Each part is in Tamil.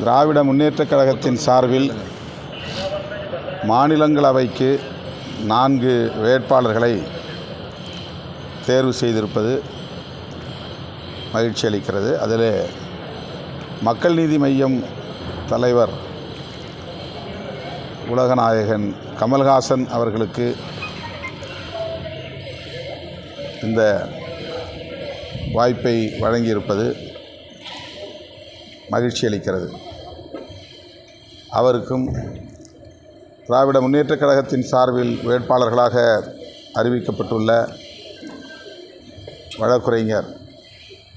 திராவிட முன்னேற்றக் கழகத்தின் சார்பில் மாநிலங்களவைக்கு 4 வேட்பாளர்களை தேர்வு செய்திருப்பது மகிழ்ச்சி அளிக்கிறது. அதில் மக்கள் நீதி மய்யம் தலைவர் உலகநாயகன் கமல்ஹாசன் அவர்களுக்கு இந்த வாய்ப்பை வழங்கியிருப்பது மகிழ்ச்சி அளிக்கிறது. அவருக்கும் திராவிட முன்னேற்றக் கழகத்தின் சார்பில் வேட்பாளர்களாக அறிவிக்கப்பட்டுள்ள வழக்குரைஞர்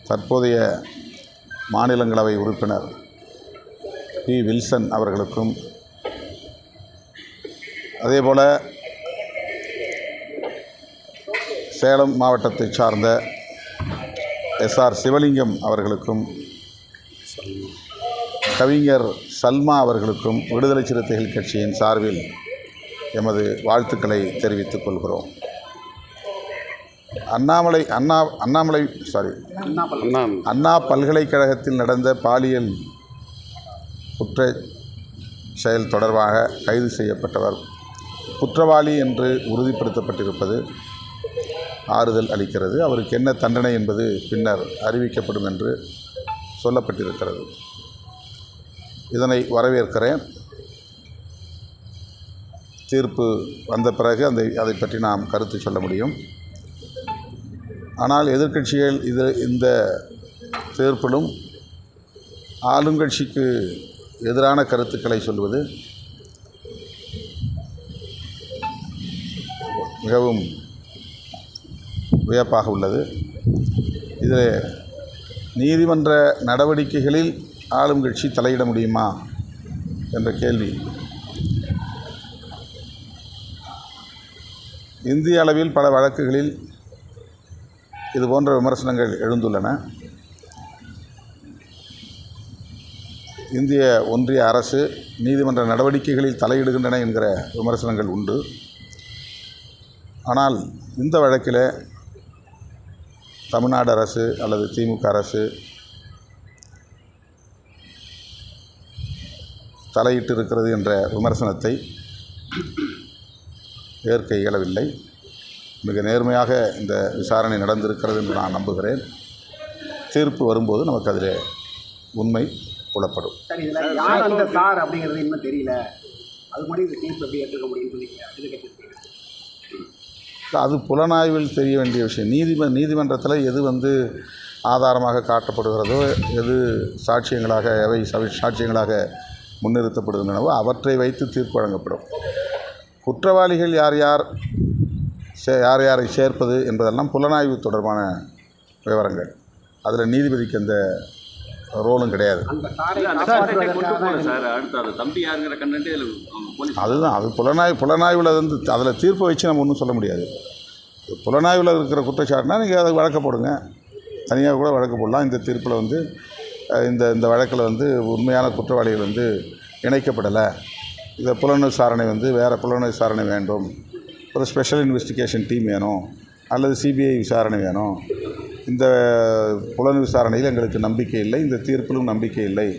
தற்போதைய மாநிலங்களவை உறுப்பினர் பி. வில்சன் அவர்களுக்கும், அதேபோல் சேலம் மாவட்டத்தைச் சார்ந்த எஸ்.ஆர். சிவலிங்கம் அவர்களுக்கும், கவிஞர் சல்மா அவர்களுக்கும் விடுதலை சிறுத்தைகள் கட்சியின் சார்பில் எமது வாழ்த்துக்களை தெரிவித்துக் கொள்கிறோம். அண்ணா பல்கலைக்கழகத்தில் நடந்த பாலியல் குற்ற செயல் தொடர்பாக கைது செய்யப்பட்டவர் குற்றவாளி என்று உறுதிப்படுத்தப்பட்டிருப்பது ஆறுதல் அளிக்கிறது. அவருக்கு என்ன தண்டனை என்பது பின்னர் அறிவிக்கப்படும் என்று சொல்லப்பட்டிருக்கிறது. இதனை வரவேற்கிறேன். தீர்ப்பு வந்த பிறகு அதை பற்றி நாம் கருத்து சொல்ல முடியும். ஆனால் எதிர்க்கட்சிகள் இந்த தீர்ப்பிலும் ஆளுங்கட்சிக்கு எதிரான கருத்துக்களை சொல்வது மிகவும் வியப்பாக உள்ளது. இதில் நீதிமன்ற நடவடிக்கைகளில் ஆளும் கட்சி தலையிட முடியுமா என்ற கேள்வி இந்திய அளவில் பல வழக்குகளில் இதுபோன்ற விமர்சனங்கள் எழுந்துள்ளன. இந்திய ஒன்றிய அரசு நீதிமன்ற நடவடிக்கைகளில் தலையிடுகின்றன என்கிற விமர்சனங்கள் உண்டு. ஆனால் இந்த வழக்கில் தமிழ்நாடு அரசு அல்லது திமுக அரசு தலையிட்டு இருக்கிறது என்ற விமர்சனத்தை ஏற்க இயலவில்லை. மிக நேர்மையாக இந்த விசாரணை நடந்திருக்கிறது என்று நான் நம்புகிறேன். தீர்ப்பு வரும்போது நமக்கு அதில் உண்மை புலப்படும். அப்படிங்கிறது இன்னும் தெரியல. அது மாதிரி இந்த தீர்ப்பு எப்படி ஏற்றுக்க முடியும்னு அது புலனாய்வில் தெரிய வேண்டிய விஷயம். நீதிமன்றத்தில் எது ஆதாரமாக காட்டப்படுகிறதோ, எது சாட்சியங்களாக எவை சாட்சியங்களாக முன்னிறுத்தப்படுகின்றனவோ அவற்றை வைத்து தீர்ப்பு வழங்கப்படும். குற்றவாளிகள் யார் யாரை சேர்ப்பது என்பதெல்லாம் புலனாய்வு தொடர்பான விவரங்கள். அதில் நீதிபதிக்கு எந்த ரோலும் கிடையாது. அதுதான் அது புலனாய்வில் அதில் தீர்ப்பை வச்சு நம்ம ஒன்றும் சொல்ல முடியாது. புலனாய்வில் இருக்கிற குற்றச்சாட்டுனா நீங்கள் அதை வழக்க போடுங்க, தனியாக கூட வழக்கு போடலாம். இந்த தீர்ப்பில் இந்த வழக்கில் உண்மையான குற்றவாளிகள் இணைக்கப்படலை, இந்த புலன் விசாரணை வேறு புலன் விசாரணை வேண்டும், ஒரு ஸ்பெஷல் இன்வெஸ்டிகேஷன் டீம் வேணும், அல்லது சிபிஐ விசாரணை வேணும், இந்த புலன் விசாரணையில் எங்களுக்கு நம்பிக்கை இல்லை, இந்த தீர்ப்பிலும் நம்பிக்கை இல்லை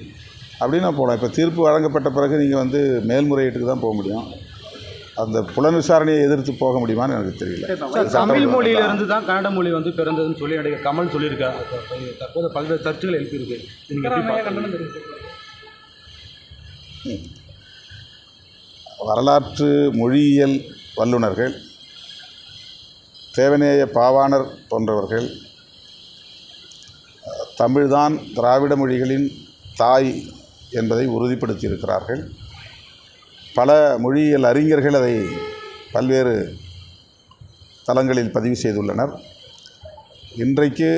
அப்படின்னு போகலாம். இப்போ தீர்ப்பு வழங்கப்பட்ட பிறகு நீங்கள் மேல்முறையீட்டுக்கு தான் போக முடியும். அந்த புலன் விசாரணையை எதிர்த்து போக முடியுமான்னு எனக்கு தெரியல. தமிழ் மொழியிலிருந்து தான் கன்னட மொழி பிறந்ததுன்னு சொல்லி நடிகர் கமல் சொல்லியிருக்காரு. தற்போது பல்வேறு சர்ச்சைகள் எழுப்பியிருக்கு. வரலாற்று மொழியியல் வல்லுநர்கள், தேவநேய பாவாணர் போன்றவர்கள் தமிழ்தான் திராவிட மொழிகளின் தாய் என்பதை உறுதிப்படுத்தியிருக்கிறார்கள். பல மொழியியல் அறிஞர்கள் அதை பல்வேறு தளங்களில் பதிவு செய்துள்ளனர். இன்றைக்கு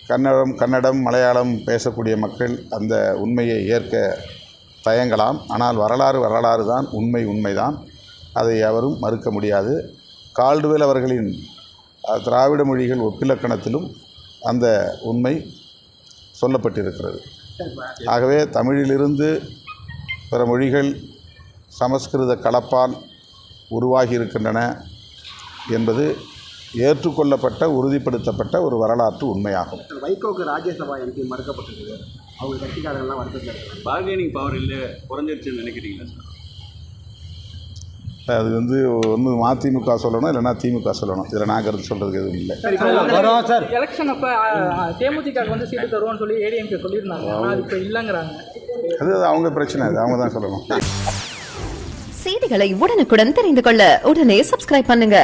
கன்னடம், மலையாளம் பேசக்கூடிய மக்கள் அந்த உண்மையை ஏற்க தயங்கலாம். ஆனால் வரலாறு தான், உண்மைதான். அதை எவரும் மறுக்க முடியாது. கால்டுவெல் அவர்களின் திராவிட மொழிகள் ஒப்பிலக்கணத்திலும் அந்த உண்மை சொல்லப்பட்டிருக்கிறது. ஆகவே தமிழிலிருந்து பிற மொழிகள் சமஸ்கிருத கலப்பால் உருவாகி இருக்கின்றன என்பது ஏற்றுக்கொள்ளப்பட்ட, உறுதிப்படுத்தப்பட்ட ஒரு வரலாற்று உண்மையாகும். வைகோக்கு ராஜ்யசபா எம்பி மறுக்கப்பட்டிருக்கு. அவங்க கட்சிக்காரங்கள்லாம் வருத்தத்தில் இருக்காங்க. பார்கெனிங் பவர் இல்லை குறைஞ்சிருச்சுன்னு நினைக்கிறீங்களா சார்? அது வந்து ஒன்று மதிமுக சொல்லணும், இல்லைன்னா திமுக சொல்லணும். இதில் நான் கருத்து சொல்கிறதுக்கு எதுவும் இல்லை. சார் எலெக்ஷன் அப்போ தேமுதிக வந்து சீட்டு தருவோம்னு சொல்லி ஏடிஎம்கே சொல்லியிருந்தாங்க. ஆனால் அது இப்போ இல்லைங்கிறாங்க. அது அவங்க பிரச்சனை, அது அவங்க தான் சொல்லணும். செய்திகளை உடனுக்குடன் தெரிந்து கொள்ள உடனே சப்ஸ்கிரைப் பண்ணுங்க.